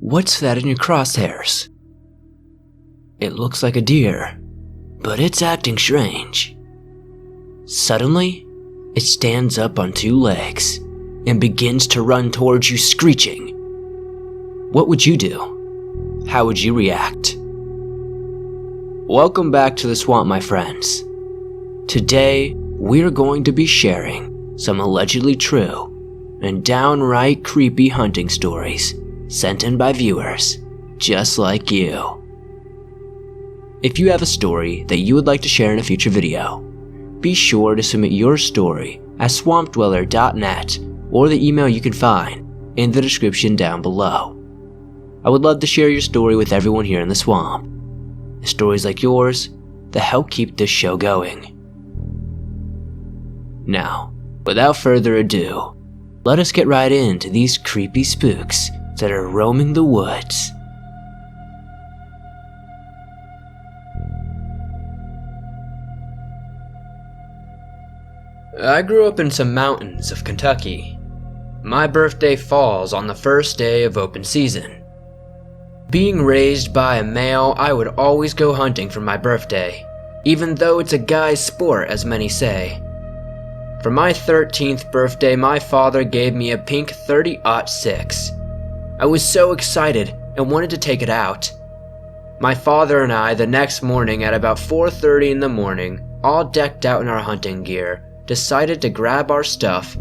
What's that in your crosshairs? It looks like a deer, but it's acting strange. Suddenly, it stands up on two legs and begins to run towards you screeching. What would you do? How would you react? Welcome back to the swamp, my friends. Today, we're going to be sharing some allegedly true and downright creepy hunting stories sent in by viewers just like you. If you have a story that you would like to share in a future video, be sure to submit your story at swampdweller.net or the email you can find in the description down below. I would love to share your story with everyone here in the swamp. Stories like yours that help keep this show going. Now, without further ado, let us get right into these creepy spooks that are roaming the woods. I grew up in some mountains of Kentucky. My birthday falls on the first day of open season. Being raised by a male, I would always go hunting for my birthday, even though it's a guy's sport, as many say. For my 13th birthday, my father gave me a pink 30-06. I was so excited and wanted to take it out. My father and I, the next morning at about 4:30 in the morning, all decked out in our hunting gear, decided to grab our stuff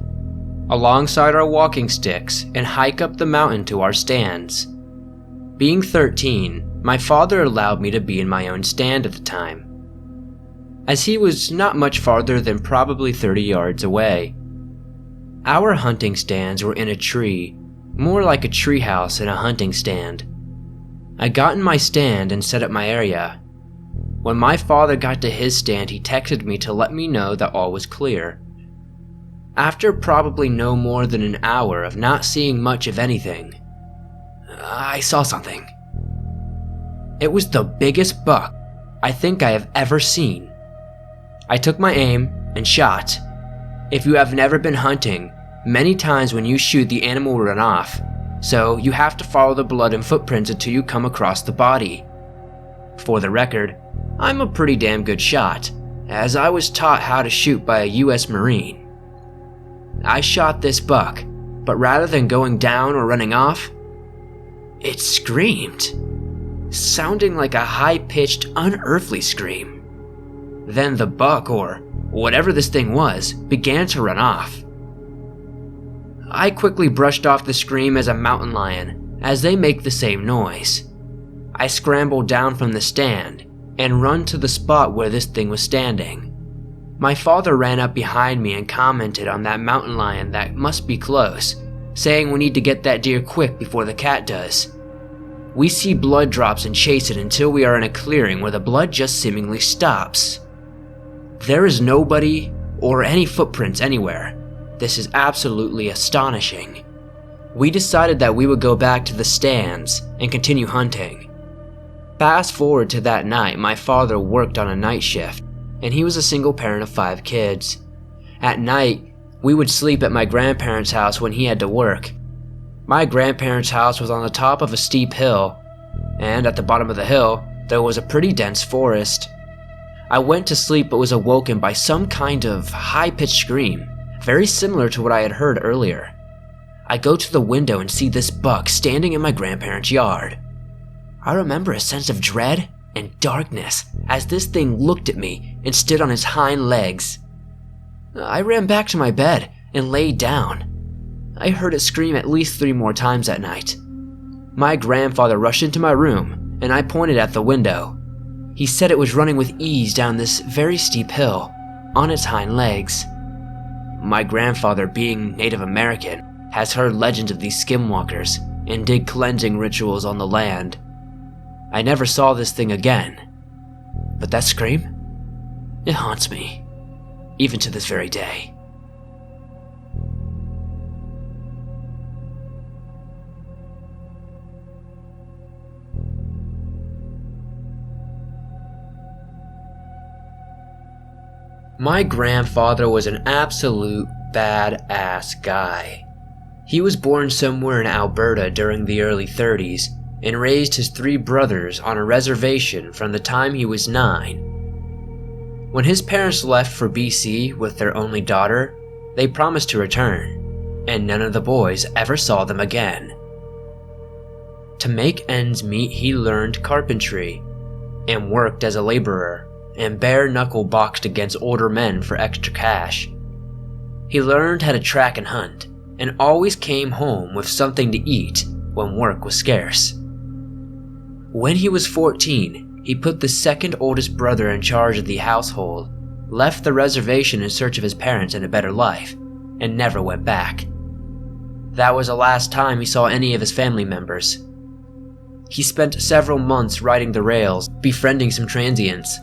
alongside our walking sticks and hike up the mountain to our stands. Being 13, my father allowed me to be in my own stand at the time, as he was not much farther than probably 30 yards away. Our hunting stands were in a tree, more like a treehouse than a hunting stand. I got in my stand and set up my area. When my father got to his stand, he texted me to let me know that all was clear. After probably no more than an hour of not seeing much of anything, I saw something. It was the biggest buck I think I have ever seen. I took my aim and shot. If you have never been hunting, many times when you shoot, the animal will run off, so you have to follow the blood and footprints until you come across the body. For the record, I'm a pretty damn good shot, as I was taught how to shoot by a US Marine. I shot this buck, but rather than going down or running off, it screamed, sounding like a high-pitched, unearthly scream. Then the buck, or whatever this thing was, began to run off. I quickly brushed off the scream as a mountain lion, as they make the same noise. I scrambled down from the stand and run to the spot where this thing was standing. My father ran up behind me and commented on that mountain lion that must be close, saying we need to get that deer quick before the cat does. We see blood drops and chase it until we are in a clearing where the blood just seemingly stops. There is nobody or any footprints anywhere. This is absolutely astonishing. We decided that we would go back to the stands and continue hunting. Fast forward to that night, my father worked on a night shift, and he was a single parent of 5 kids. At night, we would sleep at my grandparents' house when he had to work. My grandparents' house was on the top of a steep hill, and at the bottom of the hill, there was a pretty dense forest. I went to sleep but was awoken by some kind of high-pitched scream, very similar to what I had heard earlier. I go to the window and see this buck standing in my grandparents' yard. I remember a sense of dread and darkness as this thing looked at me and stood on its hind legs. I ran back to my bed and laid down. I heard it scream at least 3 more times that night. My grandfather rushed into my room and I pointed at the window. He said it was running with ease down this very steep hill on its hind legs. My grandfather, being Native American, has heard legends of these skinwalkers and did cleansing rituals on the land. I never saw this thing again, but that scream, it haunts me, even to this very day. My grandfather was an absolute badass guy. He was born somewhere in Alberta during the early 30s and raised his 3 brothers on a reservation from the time he was 9. When his parents left for BC with their only daughter, they promised to return, and none of the boys ever saw them again. To make ends meet, he learned carpentry and worked as a laborer and bare-knuckle boxed against older men for extra cash. He learned how to track and hunt, and always came home with something to eat when work was scarce. When he was 14, he put the second oldest brother in charge of the household, left the reservation in search of his parents and a better life, and never went back. That was the last time he saw any of his family members. He spent several months riding the rails, befriending some transients,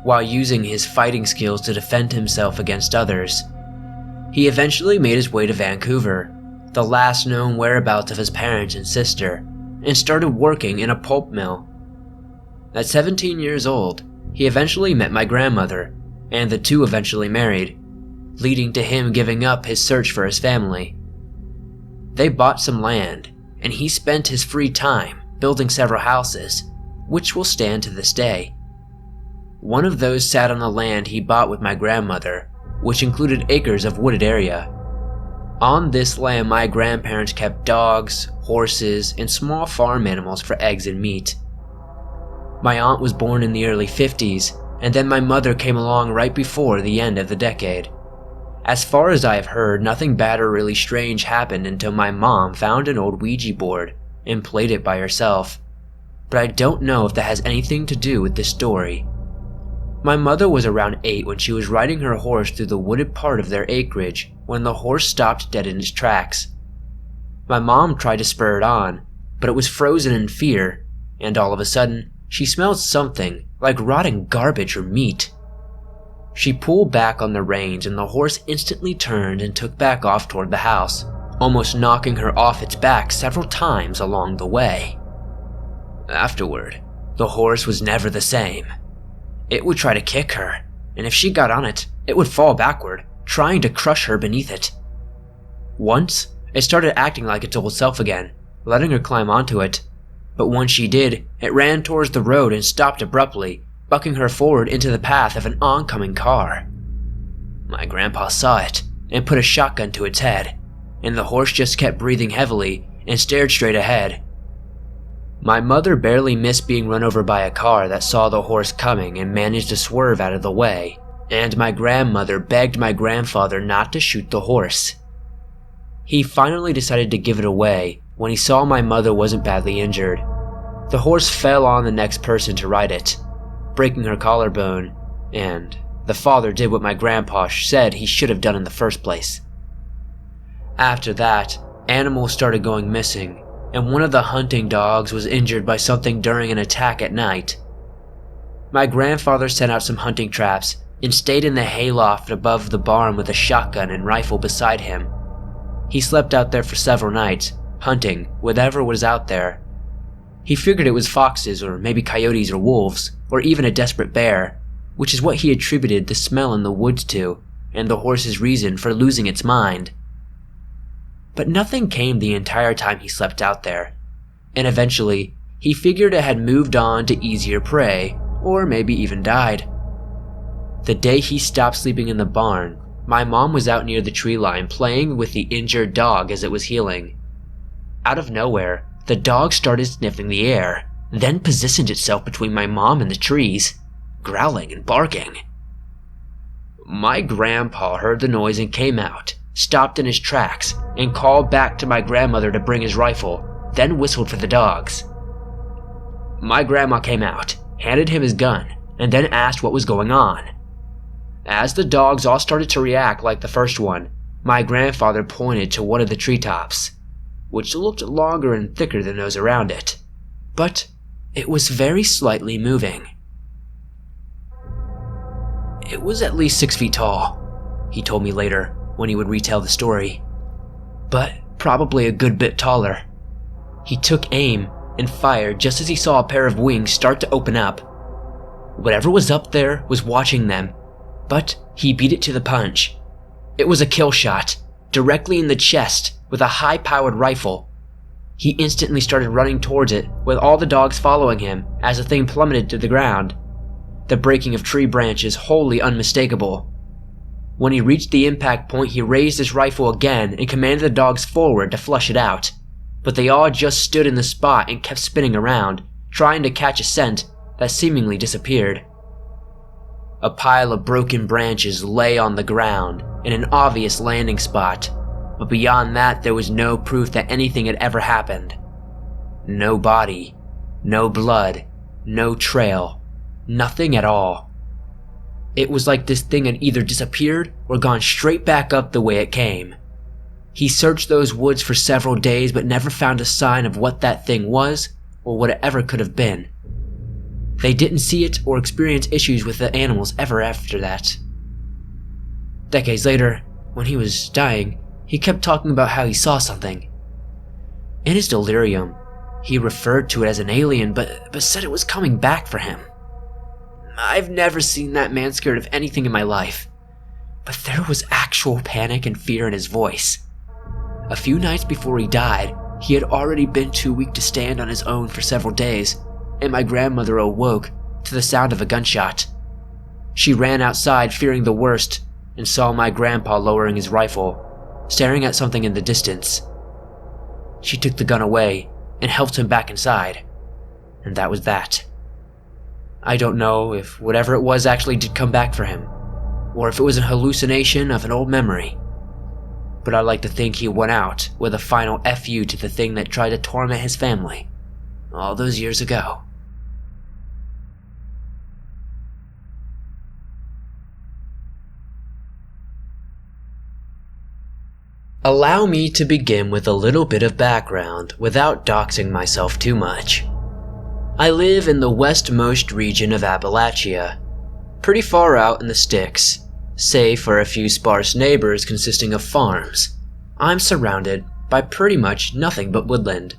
while using his fighting skills to defend himself against others. He eventually made his way to Vancouver, the last known whereabouts of his parents and sister, and started working in a pulp mill. At 17 years old, he eventually met my grandmother, and the two eventually married, leading to him giving up his search for his family. They bought some land, and he spent his free time building several houses, which will stand to this day. One of those sat on the land he bought with my grandmother, which included acres of wooded area. On this land, my grandparents kept dogs, horses, and small farm animals for eggs and meat. My aunt was born in the early 50s, and then my mother came along right before the end of the decade. As far as I have heard, nothing bad or really strange happened until my mom found an old Ouija board and played it by herself, but I don't know if that has anything to do with this story. My mother was around 8 when she was riding her horse through the wooded part of their acreage when the horse stopped dead in its tracks. My mom tried to spur it on, but it was frozen in fear, and all of a sudden, she smelled something like rotting garbage or meat. She pulled back on the reins and the horse instantly turned and took back off toward the house, almost knocking her off its back several times along the way. Afterward, the horse was never the same. It would try to kick her, and if she got on it, it would fall backward, trying to crush her beneath it. Once, it started acting like its old self again, letting her climb onto it, but once she did, it ran towards the road and stopped abruptly, bucking her forward into the path of an oncoming car. My grandpa saw it and put a shotgun to its head, and the horse just kept breathing heavily and stared straight ahead. My mother barely missed being run over by a car that saw the horse coming and managed to swerve out of the way, and my grandmother begged my grandfather not to shoot the horse. He finally decided to give it away when he saw my mother wasn't badly injured. The horse fell on the next person to ride it, breaking her collarbone, and the father did what my grandpa said he should have done in the first place. After that, animals started going missing, and one of the hunting dogs was injured by something during an attack at night. My grandfather sent out some hunting traps and stayed in the hayloft above the barn with a shotgun and rifle beside him. He slept out there for several nights, hunting whatever was out there. He figured it was foxes or maybe coyotes or wolves, or even a desperate bear, which is what he attributed the smell in the woods to, and the horse's reason for losing its mind. But nothing came the entire time he slept out there, and eventually, he figured it had moved on to easier prey, or maybe even died. The day he stopped sleeping in the barn, my mom was out near the tree line playing with the injured dog as it was healing. Out of nowhere, the dog started sniffing the air, then positioned itself between my mom and the trees, growling and barking. My grandpa heard the noise and came out, stopped in his tracks, and called back to my grandmother to bring his rifle, then whistled for the dogs. My grandma came out, handed him his gun, and then asked what was going on. As the dogs all started to react like the first one, my grandfather pointed to one of the treetops, which looked longer and thicker than those around it, but it was very slightly moving. It was at least 6 feet tall, he told me later when he would retell the story, but probably a good bit taller. He took aim and fired just as he saw a pair of wings start to open up. Whatever was up there was watching them, but he beat it to the punch. It was a kill shot, directly in the chest, with a high-powered rifle. He instantly started running towards it, with all the dogs following him as the thing plummeted to the ground, the breaking of tree branches wholly unmistakable. When he reached the impact point, he raised his rifle again and commanded the dogs forward to flush it out, but they all just stood in the spot and kept spinning around, trying to catch a scent that seemingly disappeared. A pile of broken branches lay on the ground in an obvious landing spot, but beyond that there was no proof that anything had ever happened. No body, no blood, no trail, nothing at all. It was like this thing had either disappeared or gone straight back up the way it came. He searched those woods for several days but never found a sign of what that thing was or what it ever could have been. They didn't see it or experience issues with the animals ever after that. Decades later, when he was dying, he kept talking about how he saw something. In his delirium, he referred to it as an alien but said it was coming back for him. I've never seen that man scared of anything in my life, but there was actual panic and fear in his voice. A few nights before he died, he had already been too weak to stand on his own for several days, and my grandmother awoke to the sound of a gunshot. She ran outside fearing the worst and saw my grandpa lowering his rifle, staring at something in the distance. She took the gun away and helped him back inside, and that was that. I don't know if whatever it was actually did come back for him, or if it was a hallucination of an old memory, but I like to think he went out with a final FU to the thing that tried to torment his family all those years ago. Allow me to begin with a little bit of background without doxing myself too much. I live in the westmost region of Appalachia, pretty far out in the sticks. Save for a few sparse neighbors consisting of farms, I'm surrounded by pretty much nothing but woodland.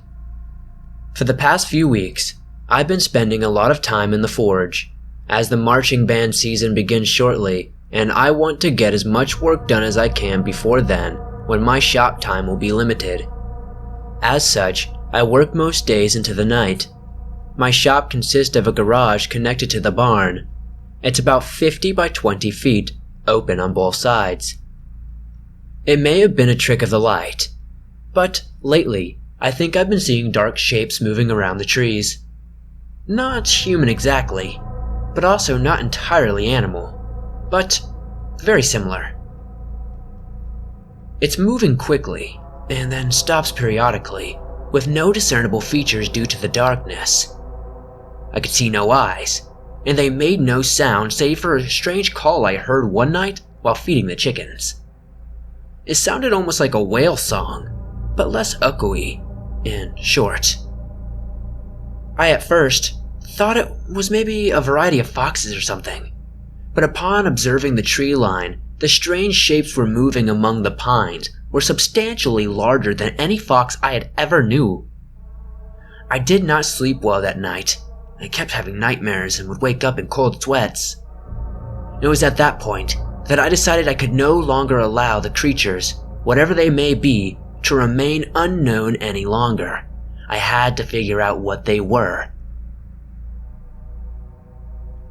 For the past few weeks, I've been spending a lot of time in the forge, as the marching band season begins shortly, and I want to get as much work done as I can before then, when my shop time will be limited. As such, I work most days into the night. My shop consists of a garage connected to the barn. It's about 50 by 20 feet, open on both sides. It may have been a trick of the light, but lately I think I've been seeing dark shapes moving around the trees. Not human exactly, but also not entirely animal, but very similar. It's moving quickly, and then stops periodically, with no discernible features due to the darkness. I could see no eyes, and they made no sound save for a strange call I heard one night while feeding the chickens. It sounded almost like a whale song, but less echoey and short. I at first thought it was maybe a variety of foxes or something, but upon observing the tree line, the strange shapes were moving among the pines were substantially larger than any fox I had ever knew. I did not sleep well that night. I kept having nightmares and would wake up in cold sweats. It was at that point that I decided I could no longer allow the creatures, whatever they may be, to remain unknown any longer. I had to figure out what they were.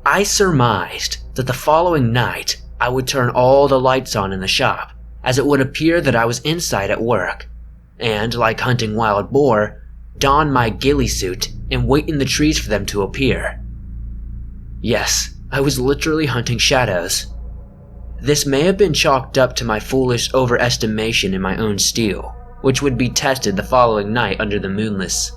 I surmised that the following night I would turn all the lights on in the shop, as it would appear that I was inside at work, and, like hunting wild boar, don my ghillie suit and wait in the trees for them to appear. Yes, I was literally hunting shadows. This may have been chalked up to my foolish overestimation in my own steel, which would be tested the following night under the moonless.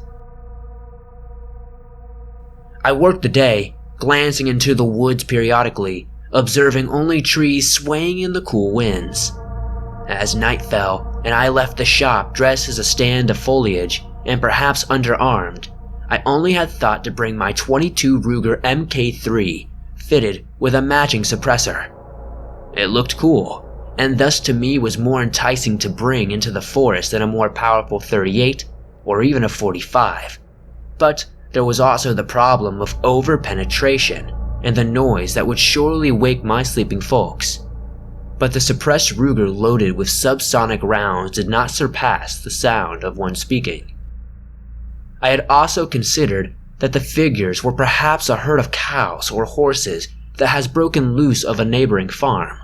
I worked the day, glancing into the woods periodically, observing only trees swaying in the cool winds. As night fell, and I left the shop dressed as a stand of foliage, and perhaps underarmed, I only had thought to bring my .22 Ruger Mk3, fitted with a matching suppressor. It looked cool, and thus to me was more enticing to bring into the forest than a more powerful .38 or even a .45. But there was also the problem of over-penetration and the noise that would surely wake my sleeping folks. but the suppressed Ruger loaded with subsonic rounds did not surpass the sound of one speaking. I had also considered that the figures were perhaps a herd of cows or horses that has broken loose of a neighboring farm.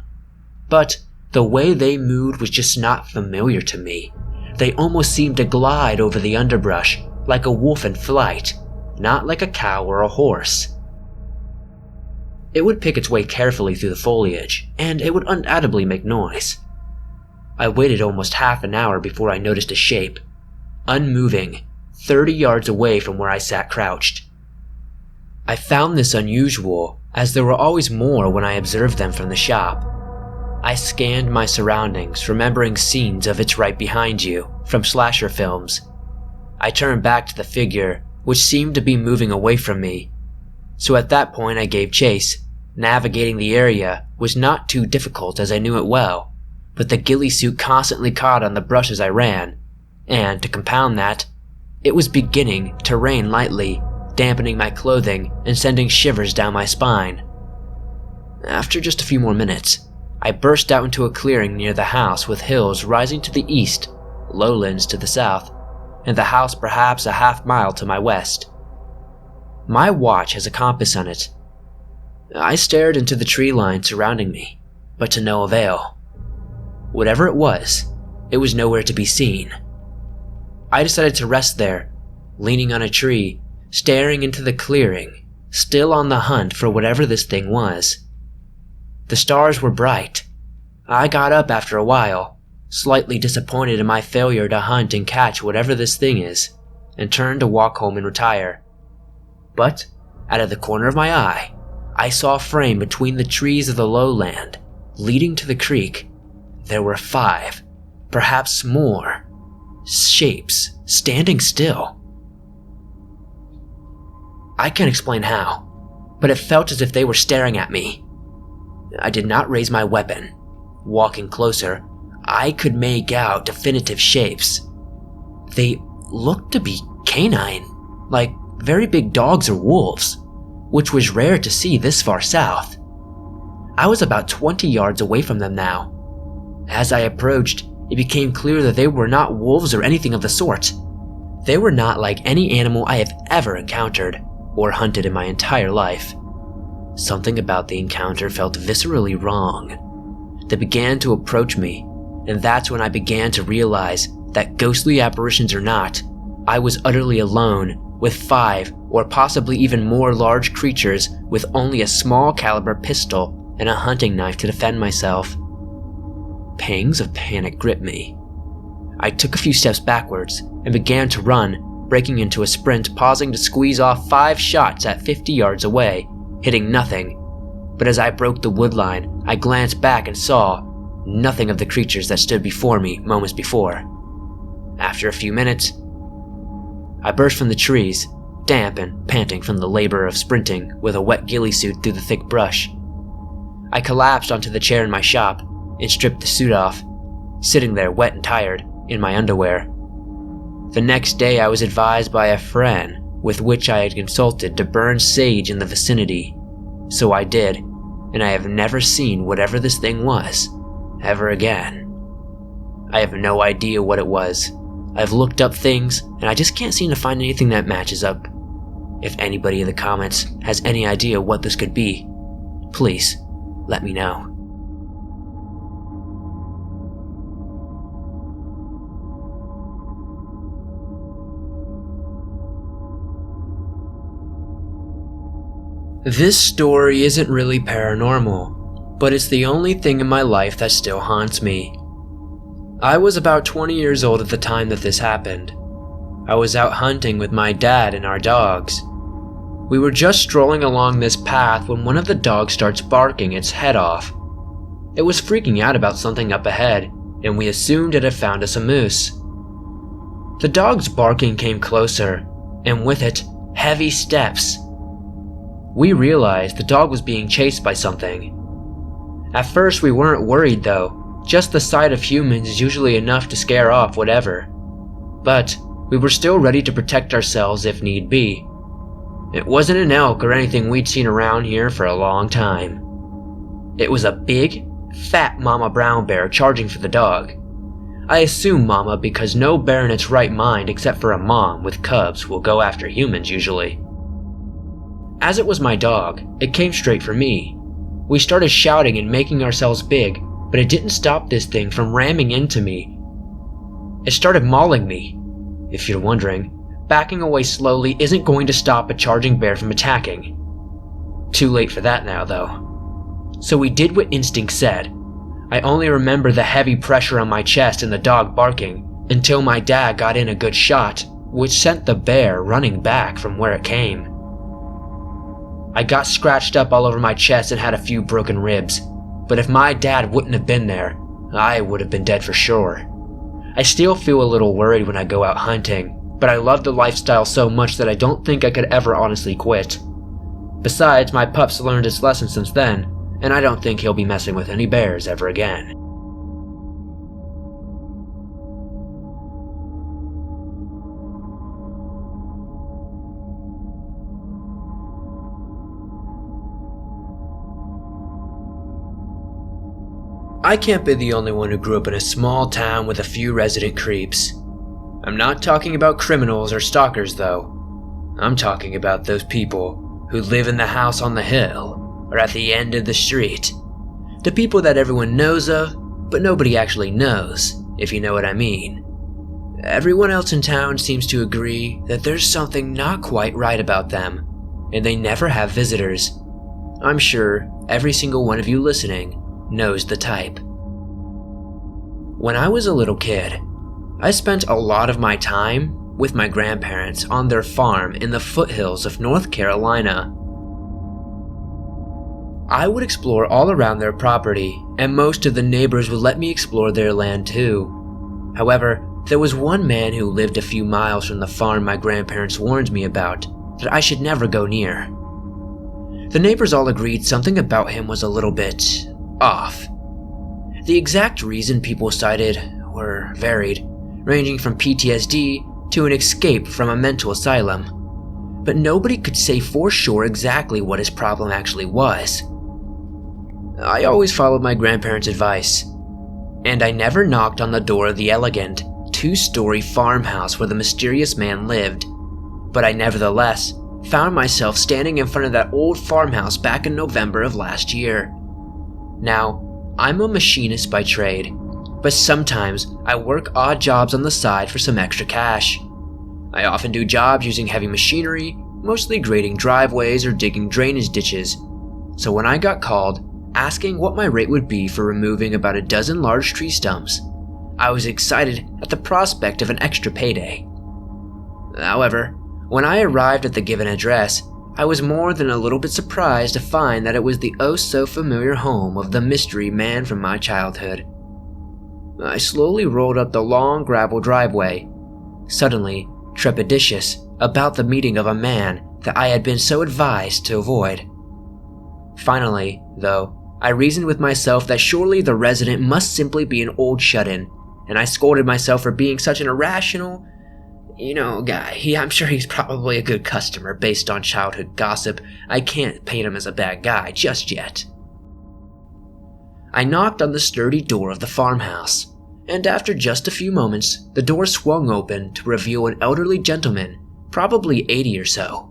But the way they moved was just not familiar to me. They almost seemed to glide over the underbrush like a wolf in flight, not like a cow or a horse. It would pick its way carefully through the foliage, and it would undoubtedly make noise. I waited almost half an hour before I noticed a shape, unmoving, 30 yards away from where I sat crouched. I found this unusual, as there were always more when I observed them from the shop. I scanned my surroundings, remembering scenes of "It's Right Behind You" from slasher films. I turned back to the figure, which seemed to be moving away from me. So at that point I gave chase. Navigating the area was not too difficult as I knew it well, but the ghillie suit constantly caught on the brush as I ran, and to compound that, it was beginning to rain lightly, dampening my clothing and sending shivers down my spine. After just a few more minutes, I burst out into a clearing near the house with hills rising to the east, lowlands to the south, and the house perhaps a half-mile to my west. My watch has a compass on it. I stared into the tree line surrounding me, but to no avail. Whatever it was nowhere to be seen. I decided to rest there, leaning on a tree, staring into the clearing, still on the hunt for whatever this thing was. The stars were bright. I got up after a while, slightly disappointed in my failure to hunt and catch whatever this thing is, and turned to walk home and retire. But, out of the corner of my eye, I saw a frame between the trees of the lowland, leading to the creek. There were 5, perhaps more, shapes standing still. I can't explain how, but it felt as if they were staring at me. I did not raise my weapon. Walking closer, I could make out definitive shapes. They looked to be canine, like very big dogs or wolves, which was rare to see this far south. I was about 20 yards away from them now. As I approached, it became clear that they were not wolves or anything of the sort. They were not like any animal I have ever encountered or hunted in my entire life. Something about the encounter felt viscerally wrong. They began to approach me, and that's when I began to realize that, ghostly apparitions or not, I was utterly alone with 5 or possibly even more large creatures with only a small caliber pistol and a hunting knife to defend myself. Pangs of panic gripped me. I took a few steps backwards and began to run, breaking into a sprint, pausing to squeeze off 5 shots at 50 yards away, hitting nothing. But as I broke the wood line, I glanced back and saw nothing of the creatures that stood before me moments before. After a few minutes, I burst from the trees, damp and panting from the labor of sprinting with a wet ghillie suit through the thick brush. I collapsed onto the chair in my shop and stripped the suit off, sitting there wet and tired in my underwear. The next day I was advised by a friend with which I had consulted to burn sage in the vicinity. So I did, and I have never seen whatever this thing was, ever again. I have no idea what it was. I've looked up things, and I just can't seem to find anything that matches up. If anybody in the comments has any idea what this could be, please let me know. This story isn't really paranormal, but it's the only thing in my life that still haunts me. I was about 20 years old at the time that this happened. I was out hunting with my dad and our dogs. We were just strolling along this path when one of the dogs starts barking its head off. It was freaking out about something up ahead, and we assumed it had found us a moose. The dog's barking came closer, and with it, heavy steps. We realized the dog was being chased by something. At first we weren't worried though. Just the sight of humans is usually enough to scare off whatever. But we were still ready to protect ourselves if need be. It wasn't an elk or anything we'd seen around here for a long time. It was a big, fat Mama Brown Bear charging for the dog. I assume Mama because no bear in its right mind except for a mom with cubs will go after humans usually. As it was my dog, it came straight for me. We started shouting and making ourselves big, but it didn't stop this thing from ramming into me. It started mauling me. If you're wondering, backing away slowly isn't going to stop a charging bear from attacking. Too late for that now, though. So we did what instinct said. I only remember the heavy pressure on my chest and the dog barking until my dad got in a good shot, which sent the bear running back from where it came. I got scratched up all over my chest and had a few broken ribs, but if my dad wouldn't have been there, I would have been dead for sure. I still feel a little worried when I go out hunting, but I love the lifestyle so much that I don't think I could ever honestly quit. Besides, my pup's learned his lesson since then, and I don't think he'll be messing with any bears ever again. I can't be the only one who grew up in a small town with a few resident creeps. I'm not talking about criminals or stalkers though. I'm talking about those people who live in the house on the hill or at the end of the street. The people that everyone knows of, but nobody actually knows, if you know what I mean. Everyone else in town seems to agree that there's something not quite right about them, and they never have visitors. I'm sure every single one of you listening knows the type. When I was a little kid, I spent a lot of my time with my grandparents on their farm in the foothills of North Carolina. I would explore all around their property, and most of the neighbors would let me explore their land too. However, there was one man who lived a few miles from the farm my grandparents warned me about that I should never go near. The neighbors all agreed something about him was a little bit off. The exact reason people cited were varied, ranging from PTSD to an escape from a mental asylum, but nobody could say for sure exactly what his problem actually was. I always followed my grandparents' advice, and I never knocked on the door of the elegant, two-story farmhouse where the mysterious man lived, but I nevertheless found myself standing in front of that old farmhouse back in November of last year. Now, I'm a machinist by trade, but sometimes I work odd jobs on the side for some extra cash. I often do jobs using heavy machinery, mostly grading driveways or digging drainage ditches, so when I got called, asking what my rate would be for removing about a dozen large tree stumps, I was excited at the prospect of an extra payday. However, when I arrived at the given address, I was more than a little bit surprised to find that it was the oh-so-familiar home of the mystery man from my childhood. I slowly rolled up the long gravel driveway, suddenly trepidatious about the meeting of a man that I had been so advised to avoid. Finally, though, I reasoned with myself that surely the resident must simply be an old shut-in, and I scolded myself for being such an irrational, guy. I'm sure he's probably a good customer based on childhood gossip. I can't paint him as a bad guy just yet. I knocked on the sturdy door of the farmhouse, and after just a few moments, the door swung open to reveal an elderly gentleman, probably 80 or so.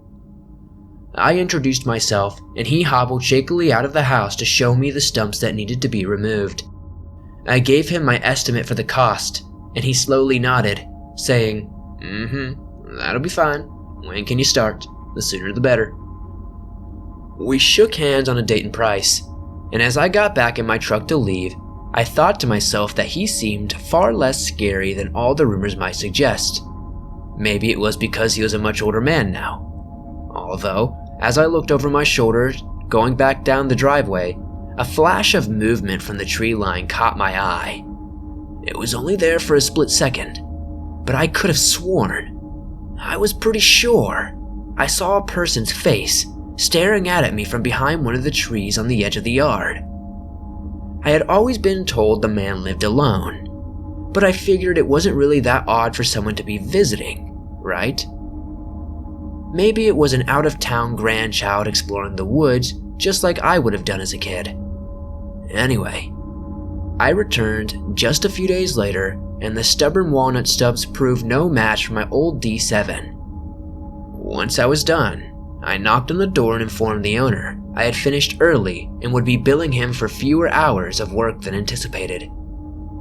I introduced myself, and he hobbled shakily out of the house to show me the stumps that needed to be removed. I gave him my estimate for the cost, and he slowly nodded, saying, that'll be fine. When can you start? The sooner the better. We shook hands on a date and price, and as I got back in my truck to leave, I thought to myself that he seemed far less scary than all the rumors might suggest. Maybe it was because he was a much older man now. Although, as I looked over my shoulder, going back down the driveway, a flash of movement from the tree line caught my eye. It was only there for a split second, but I could have sworn, I was pretty sure, I saw a person's face staring at me from behind one of the trees on the edge of the yard. I had always been told the man lived alone, but I figured it wasn't really that odd for someone to be visiting, right? Maybe it was an out-of-town grandchild exploring the woods, just like I would have done as a kid. Anyway, I returned just a few days later, and the stubborn walnut stubs proved no match for my old D7. Once I was done, I knocked on the door and informed the owner I had finished early and would be billing him for fewer hours of work than anticipated.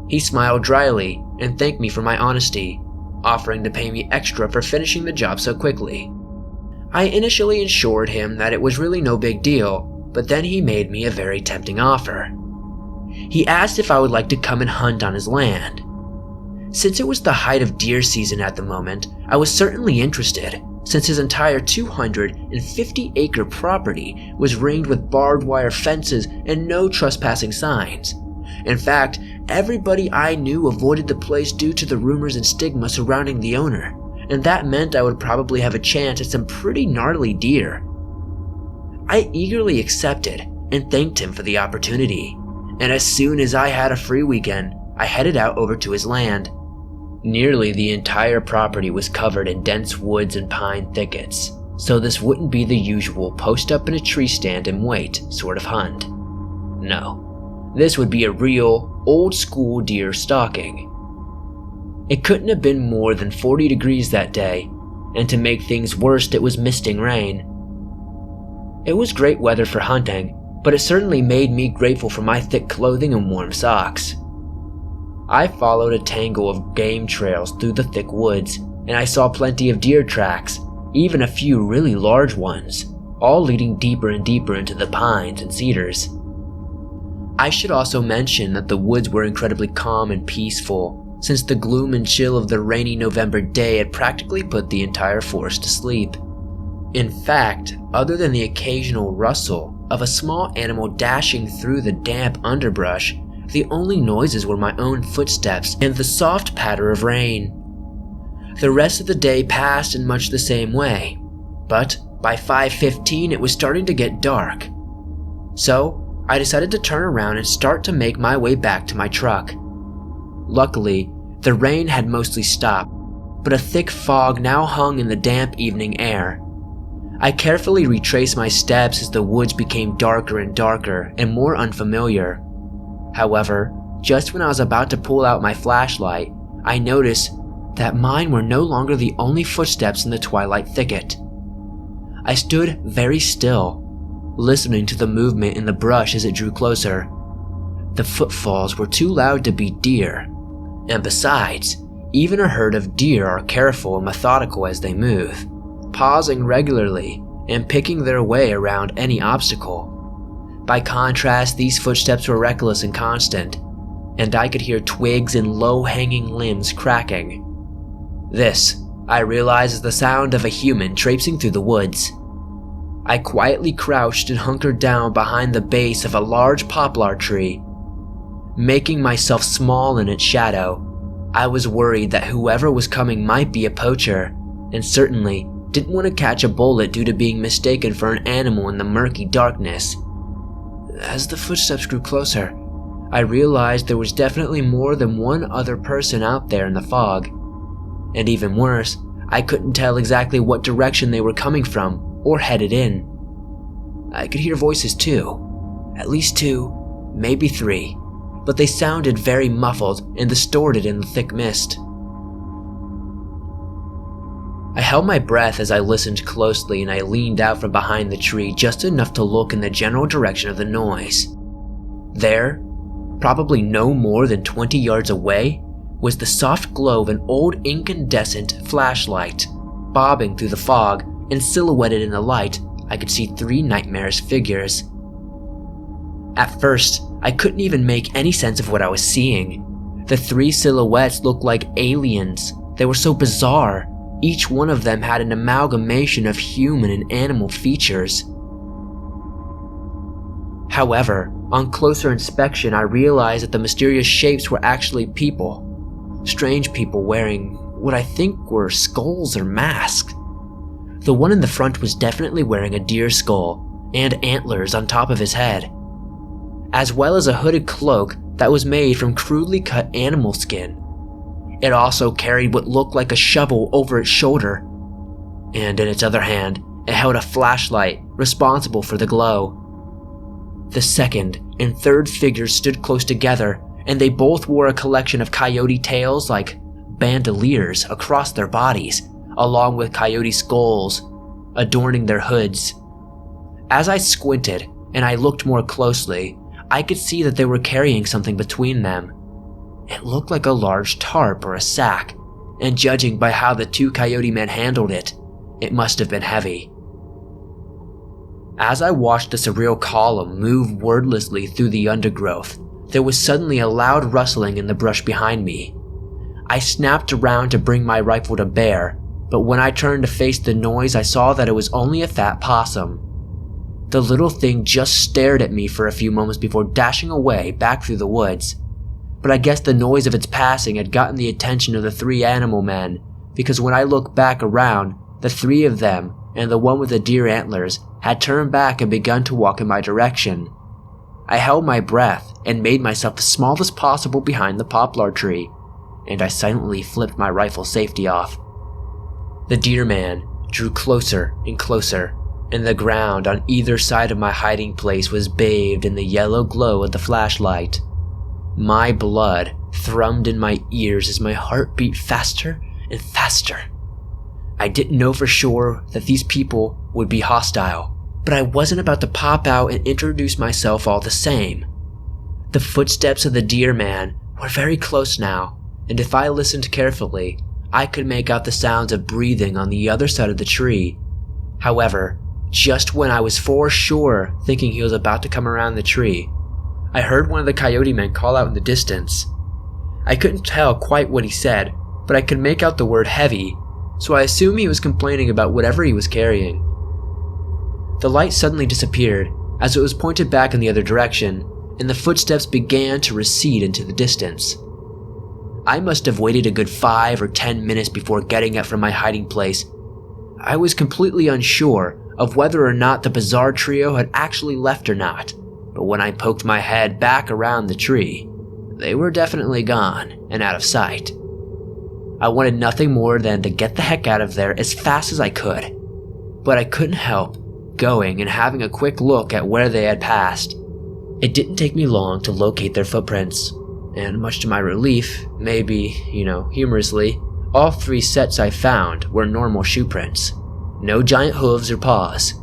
He smiled dryly and thanked me for my honesty, offering to pay me extra for finishing the job so quickly. I initially assured him that it was really no big deal, but then he made me a very tempting offer. He asked if I would like to come and hunt on his land. Since it was the height of deer season at the moment, I was certainly interested, since his entire 250-acre property was ringed with barbed wire fences and no trespassing signs. In fact, everybody I knew avoided the place due to the rumors and stigma surrounding the owner, and that meant I would probably have a chance at some pretty gnarly deer. I eagerly accepted and thanked him for the opportunity, and as soon as I had a free weekend, I headed out over to his land. Nearly the entire property was covered in dense woods and pine thickets, so this wouldn't be the usual post up in a tree stand and wait sort of hunt. No, this would be a real, old-school deer stalking. It couldn't have been more than 40 degrees that day, and to make things worse, it was misting rain. It was great weather for hunting, but it certainly made me grateful for my thick clothing and warm socks. I followed a tangle of game trails through the thick woods, and I saw plenty of deer tracks, even a few really large ones, all leading deeper and deeper into the pines and cedars. I should also mention that the woods were incredibly calm and peaceful, since the gloom and chill of the rainy November day had practically put the entire forest to sleep. In fact, other than the occasional rustle of a small animal dashing through the damp underbrush, the only noises were my own footsteps and the soft patter of rain. The rest of the day passed in much the same way, but by 5:15 it was starting to get dark. So I decided to turn around and start to make my way back to my truck. Luckily, the rain had mostly stopped, but a thick fog now hung in the damp evening air. I carefully retraced my steps as the woods became darker and darker and more unfamiliar. However, just when I was about to pull out my flashlight, I noticed that mine were no longer the only footsteps in the twilight thicket. I stood very still, listening to the movement in the brush as it drew closer. The footfalls were too loud to be deer, and besides, even a herd of deer are careful and methodical as they move, pausing regularly and picking their way around any obstacle. By contrast, these footsteps were reckless and constant, and I could hear twigs and low-hanging limbs cracking. This, I realized, is the sound of a human traipsing through the woods. I quietly crouched and hunkered down behind the base of a large poplar tree. Making myself small in its shadow, I was worried that whoever was coming might be a poacher, and certainly didn't want to catch a bullet due to being mistaken for an animal in the murky darkness. As the footsteps grew closer, I realized there was definitely more than one other person out there in the fog. And even worse, I couldn't tell exactly what direction they were coming from or headed in. I could hear voices too, at least 2, maybe 3, but they sounded very muffled and distorted in the thick mist. I held my breath as I listened closely, and I leaned out from behind the tree just enough to look in the general direction of the noise. There, probably no more than 20 yards away, was the soft glow of an old incandescent flashlight. Bobbing through the fog and silhouetted in the light, I could see 3 nightmarish figures. At first, I couldn't even make any sense of what I was seeing. The 3 silhouettes looked like aliens. They were so bizarre. Each one of them had an amalgamation of human and animal features. However, on closer inspection, I realized that the mysterious shapes were actually people. Strange people wearing what I think were skulls or masks. The one in the front was definitely wearing a deer skull and antlers on top of his head, as well as a hooded cloak that was made from crudely cut animal skin. It also carried what looked like a shovel over its shoulder, and in its other hand, it held a flashlight responsible for the glow. The second and third figures stood close together, and they both wore a collection of coyote tails like bandoliers across their bodies, along with coyote skulls adorning their hoods. As I squinted and I looked more closely, I could see that they were carrying something between them. It looked like a large tarp or a sack, and judging by how the two coyote men handled it, it must have been heavy. As I watched the surreal column move wordlessly through the undergrowth, there was suddenly a loud rustling in the brush behind me. I snapped around to bring my rifle to bear, but when I turned to face the noise, I saw that it was only a fat possum. The little thing just stared at me for a few moments before dashing away back through the woods. But I guess the noise of its passing had gotten the attention of the three animal men, because when I looked back around, the three of them and the one with the deer antlers had turned back and begun to walk in my direction. I held my breath and made myself as small as possible behind the poplar tree, and I silently flipped my rifle safety off. The deer man drew closer and closer, and the ground on either side of my hiding place was bathed in the yellow glow of the flashlight. My blood thrummed in my ears as my heart beat faster and faster. I didn't know for sure that these people would be hostile, but I wasn't about to pop out and introduce myself all the same. The footsteps of the deer man were very close now, and if I listened carefully, I could make out the sounds of breathing on the other side of the tree. However, just when I was for sure thinking he was about to come around the tree, I heard one of the coyote men call out in the distance. I couldn't tell quite what he said, but I could make out the word heavy, so I assumed he was complaining about whatever he was carrying. The light suddenly disappeared as it was pointed back in the other direction, and the footsteps began to recede into the distance. I must have waited a good 5 or 10 minutes before getting up from my hiding place. I was completely unsure of whether or not the bizarre trio had actually left or not, but when I poked my head back around the tree, they were definitely gone and out of sight. I wanted nothing more than to get the heck out of there as fast as I could, but I couldn't help going and having a quick look at where they had passed. It didn't take me long to locate their footprints, and much to my relief, maybe, humorously, all 3 sets I found were normal shoe prints. No giant hooves or paws.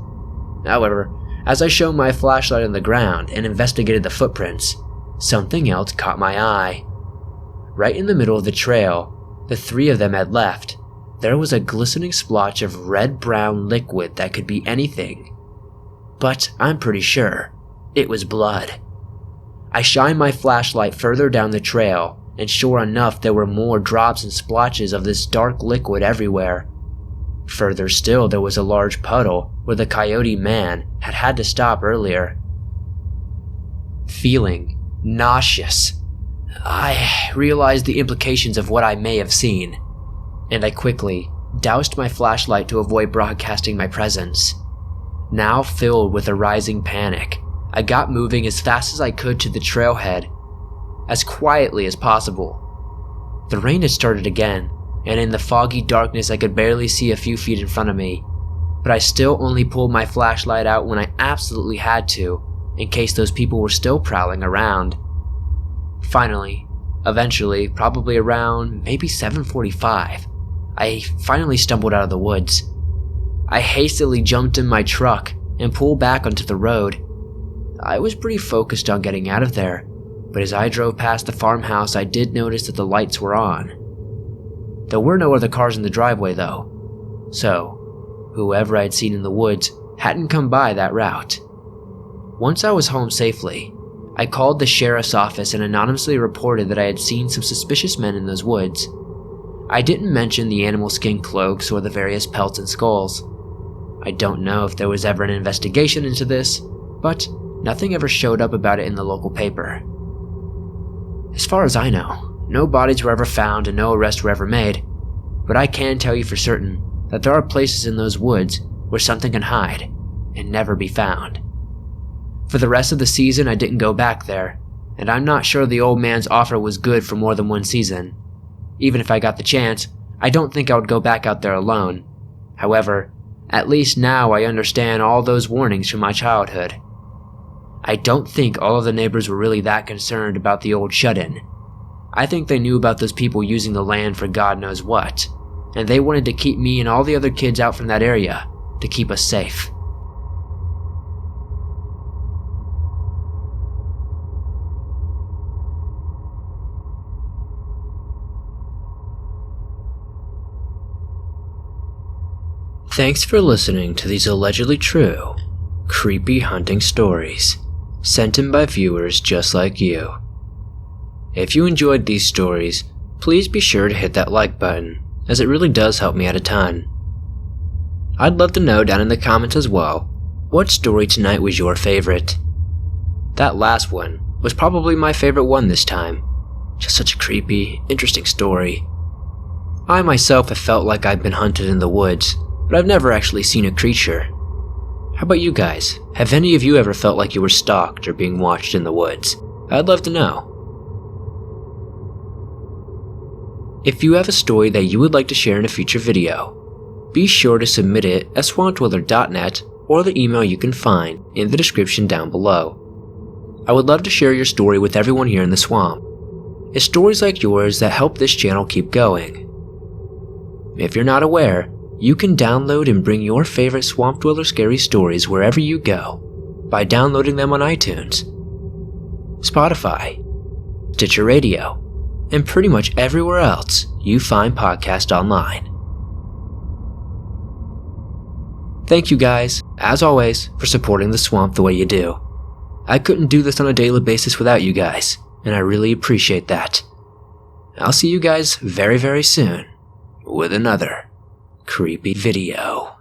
However, as I shone my flashlight on the ground and investigated the footprints, something else caught my eye. Right in the middle of the trail, the 3 of them had left, there was a glistening splotch of red-brown liquid that could be anything. But I'm pretty sure it was blood. I shined my flashlight further down the trail, and sure enough there were more drops and splotches of this dark liquid everywhere. Further still, there was a large puddle where the coyote man had to stop earlier. Feeling nauseous, I realized the implications of what I may have seen, and I quickly doused my flashlight to avoid broadcasting my presence. Now filled with a rising panic, I got moving as fast as I could to the trailhead, as quietly as possible. The rain had started again, and in the foggy darkness I could barely see a few feet in front of me, but I still only pulled my flashlight out when I absolutely had to, in case those people were still prowling around. Finally, eventually, probably around maybe 7:45, I finally stumbled out of the woods. I hastily jumped in my truck and pulled back onto the road. I was pretty focused on getting out of there, but as I drove past the farmhouse I did notice that the lights were on. There were no other cars in the driveway though, so whoever I'd seen in the woods hadn't come by that route. Once I was home safely, I called the sheriff's office and anonymously reported that I had seen some suspicious men in those woods. I didn't mention the animal skin cloaks or the various pelts and skulls. I don't know if there was ever an investigation into this, but nothing ever showed up about it in the local paper. As far as I know, no bodies were ever found and no arrests were ever made, but I can tell you for certain that there are places in those woods where something can hide and never be found. For the rest of the season I didn't go back there, and I'm not sure the old man's offer was good for more than one season. Even if I got the chance, I don't think I would go back out there alone. However, at least now I understand all those warnings from my childhood. I don't think all of the neighbors were really that concerned about the old shut-in. I think they knew about those people using the land for God knows what, and they wanted to keep me and all the other kids out from that area to keep us safe. Thanks for listening to these allegedly true, creepy hunting stories, sent in by viewers just like you. If you enjoyed these stories, please be sure to hit that like button, as it really does help me out a ton. I'd love to know down in the comments as well, what story tonight was your favorite? That last one was probably my favorite one this time. Just such a creepy, interesting story. I myself have felt like I've been hunted in the woods, but I've never actually seen a creature. How about you guys? Have any of you ever felt like you were stalked or being watched in the woods? I'd love to know. If you have a story that you would like to share in a future video, be sure to submit it at swampdweller.net or the email you can find in the description down below. I would love to share your story with everyone here in the swamp. It's stories like yours that help this channel keep going. If you're not aware, you can download and bring your favorite Swamp Dweller scary stories wherever you go by downloading them on iTunes, Spotify, Stitcher Radio, and pretty much everywhere else you find podcasts online. Thank you guys, as always, for supporting the swamp the way you do. I couldn't do this on a daily basis without you guys, and I really appreciate that. I'll see you guys very, very soon with another creepy video.